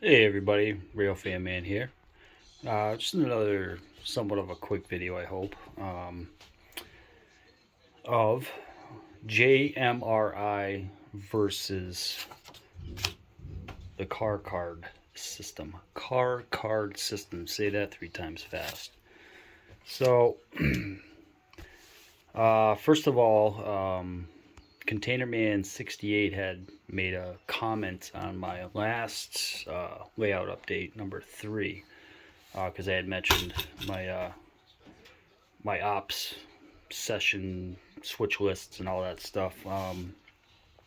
Hey everybody, Real Fan Man here. Just another somewhat of a quick video, I hope, of JMRI versus the car card system. Car card system. Say that 3 times fast. So, first of all, Container Man 68 had made a comment on my last layout update, number 3, because I had mentioned my ops session switch lists and all that stuff.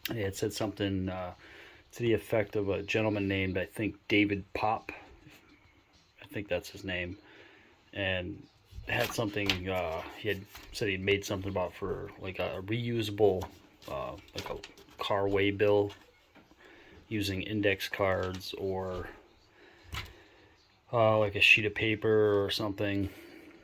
It had said something to the effect of a gentleman named, I think, David Pop. I think that's his name. And had something, he had said he'd made something about for like a reusable, like a car way bill using index cards or like a sheet of paper or something.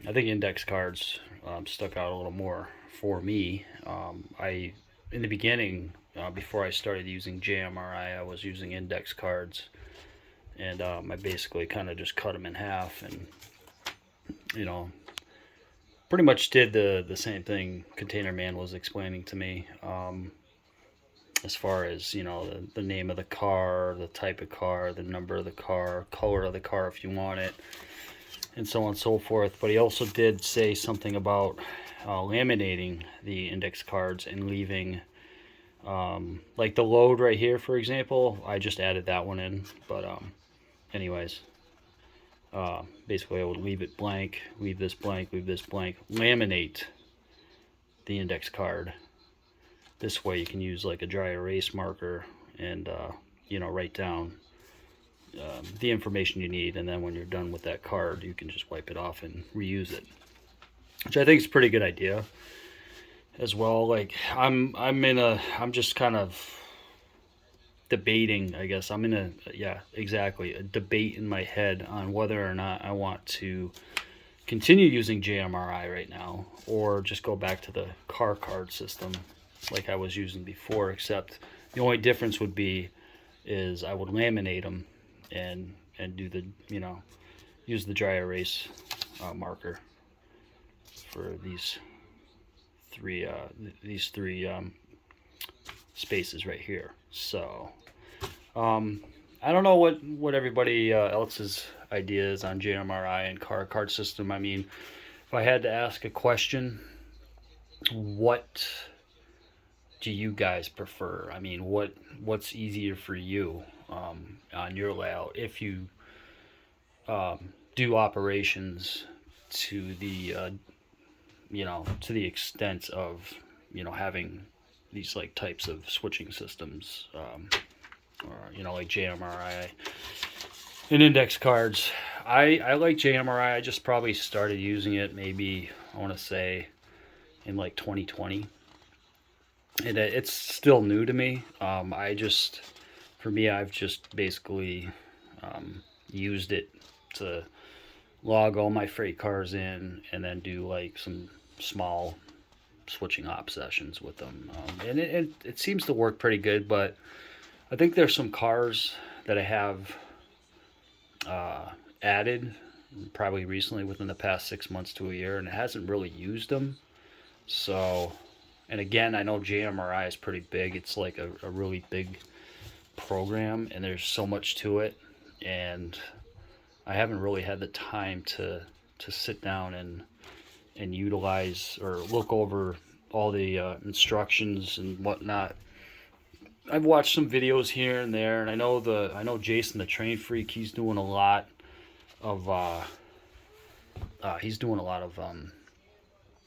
I think index cards stuck out a little more for me. I in the beginning, before I started using JMRI, I was using index cards, and I basically kind of just cut them in half, and you know, pretty much did the same thing Container Man was explaining to me. As far as the name of the car, the type of car, the number of the car, color of the car if you want it, and so on and so forth. But he also did say something about laminating the index cards and leaving, like the load right here, for example. I just added that one in, but anyways, basically I would leave it blank, leave this blank, leave this blank, laminate the index card. This way you can use like a dry erase marker and write down the information you need, and then when you're done with that card, you can just wipe it off and reuse it, which I think is a pretty good idea as well. Like I'm just kind of debating, I guess. I'm in a, yeah, exactly, a debate in my head on whether or not I want to continue using JMRI right now or just go back to the car card system like I was using before, except the only difference would be is I would laminate them and do the, use the dry erase marker for three uh, these three spaces right here. So I don't know what everybody else's idea is on JMRI and car card system. I mean, if I had to ask a question, what do you guys prefer? I mean, what's easier for you on your layout if you do operations to the to the extent of having these like types of switching systems, or like JMRI and index cards. I like JMRI. I just probably started using it maybe, I want to say, in like 2020, and it's still new to me. For me, I've just basically used it to log all my freight cars in and then do like some small switching op sessions with them. And it seems to work pretty good, but I think there's some cars that I have uh, added probably recently within the past 6 months to a year, and it hasn't really used them. So, and again, I know JMRI is pretty big. It's like a really big program, and there's so much to it. And I haven't really had the time to sit down and utilize or look over all the instructions and whatnot. I've watched some videos here and there, and I know Jason the Train Freak. Of he's doing a lot of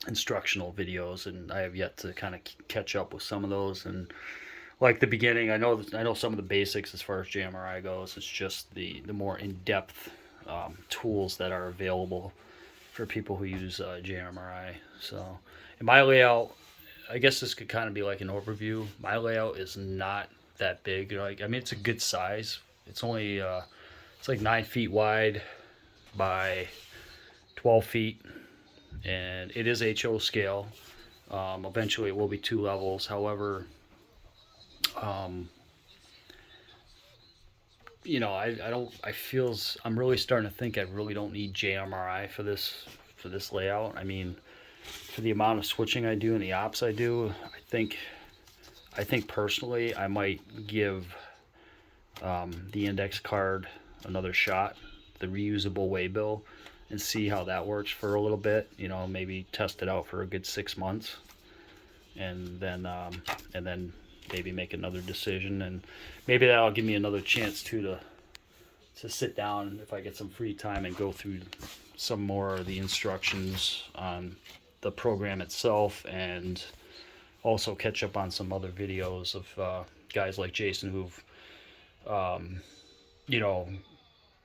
instructional videos, and I have yet to kind of catch up with some of those. And like the beginning, I know some of the basics as far as JMRI goes. It's just the more in depth tools that are available for people who use JMRI. So in my layout, I guess this could kind of be like an overview. My layout is not that big. Like, I mean, it's a good size. It's only it's like 9 feet wide by 12 feet, and it is HO scale. Eventually, it will be 2 levels. However, um, you know, I don't, I'm really starting to think I really don't need JMRI for this layout. I mean, for the amount of switching I do and the ops I do, I think personally I might give the index card another shot, the reusable waybill, and see how that works for a little bit. You know, maybe test it out for a good 6 months, and then maybe make another decision, and maybe that'll give me another chance too to sit down if I get some free time and go through some more of the instructions on the program itself, and also catch up on some other videos of guys like Jason who've you know,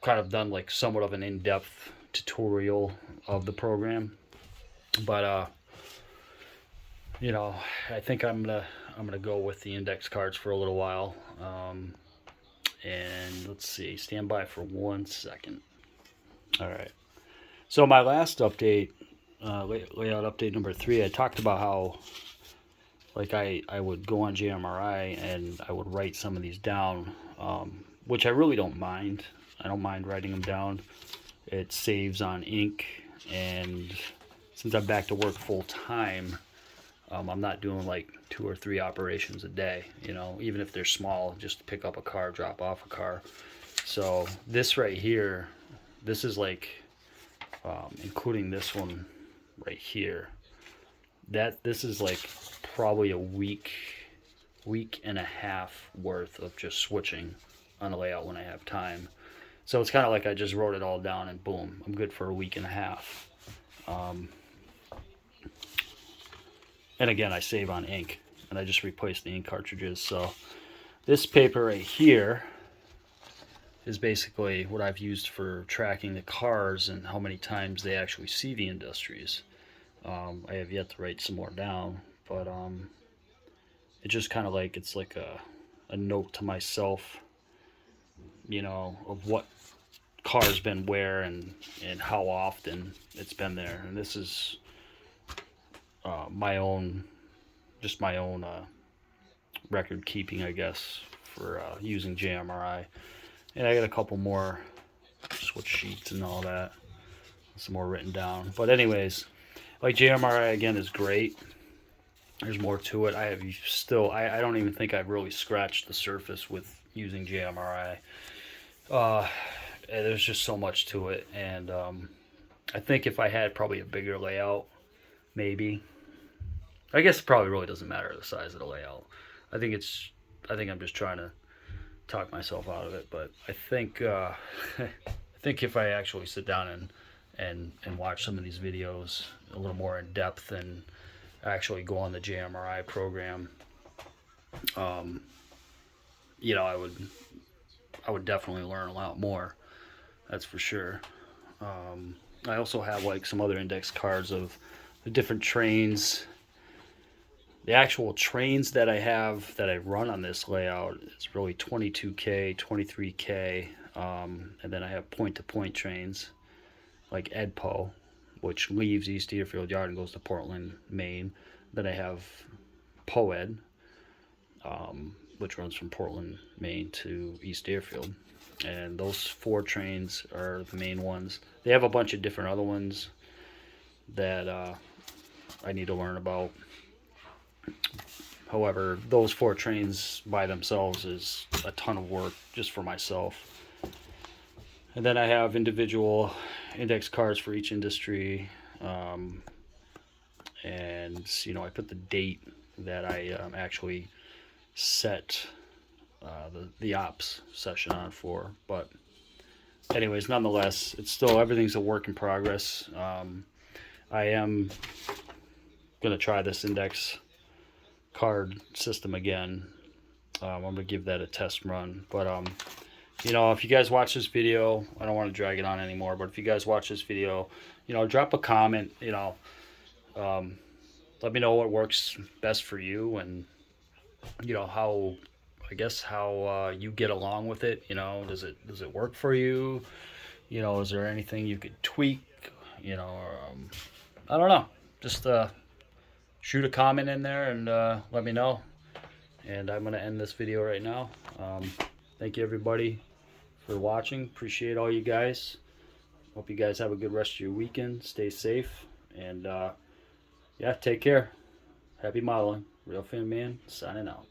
kind of done like somewhat of an in-depth tutorial of the program. But you know, I think I'm gonna go with the index cards for a little while. And let's see, stand by for 1 second. All right. So my last update, layout update number 3, I talked about how like I would go on JMRI and I would write some of these down, which I really don't mind. I don't mind writing them down. It saves on ink, and since I'm back to work full time, I'm not doing like 2 or 3 operations a day, you know, even if they're small, just pick up a car, drop off a car. So this right here, this is like, including this one right here, this is like probably a week and a half worth of just switching on a layout when I have time. So it's kind of like I just wrote it all down and boom, I'm good for a week and a half. And again, I save on ink, and I just replace the ink cartridges. So this paper right here is basically what I've used for tracking the cars and how many times they actually see the industries. I have yet to write some more down, but it's just kind of like, it's like a note to myself, you know, of what car's been where and how often it's been there. And this is my own record keeping, I guess, for using JMRI. And I got a couple more switch sheets and all that, some more written down. But anyways, like JMRI again is great. There's more to it. I don't even think I've really scratched the surface with using JMRI. There's just so much to it, and I think if I had probably a bigger layout, maybe. I guess it probably really doesn't matter the size of the layout. I think I'm just trying to talk myself out of it, but I think I think if I actually sit down and watch some of these videos a little more in depth and actually go on the JMRI program, you know, I would definitely learn a lot more. That's for sure. I also have like some other index cards of the different trains. The actual trains that I have that I run on this layout is really 22K, 23K, and then I have point-to-point trains like EDPO, which leaves East Deerfield Yard and goes to Portland, Maine. Then I have POED, which runs from Portland, Maine to East Deerfield. And those 4 trains are the main ones. They have a bunch of different other ones that I need to learn about. However, those 4 trains by themselves is a ton of work just for myself. And then I have individual index cards for each industry. And, you know, I put the date that I actually set the ops session on for. But anyways, nonetheless, it's still, everything's a work in progress. I am going to try this index card system again. I'm going to give that a test run. But, you know, if you guys watch this video, I don't want to drag it on anymore, but if you guys watch this video, you know, drop a comment, you know, let me know what works best for you, and, you know, how you get along with it. You know, does it work for you? You know, is there anything you could tweak? You know, I don't know. Just shoot a comment in there and let me know. And I'm going to end this video right now. Thank you, everybody, for watching. Appreciate all you guys. Hope you guys have a good rest of your weekend. Stay safe. And yeah, take care. Happy modeling. Real Fan Man signing out.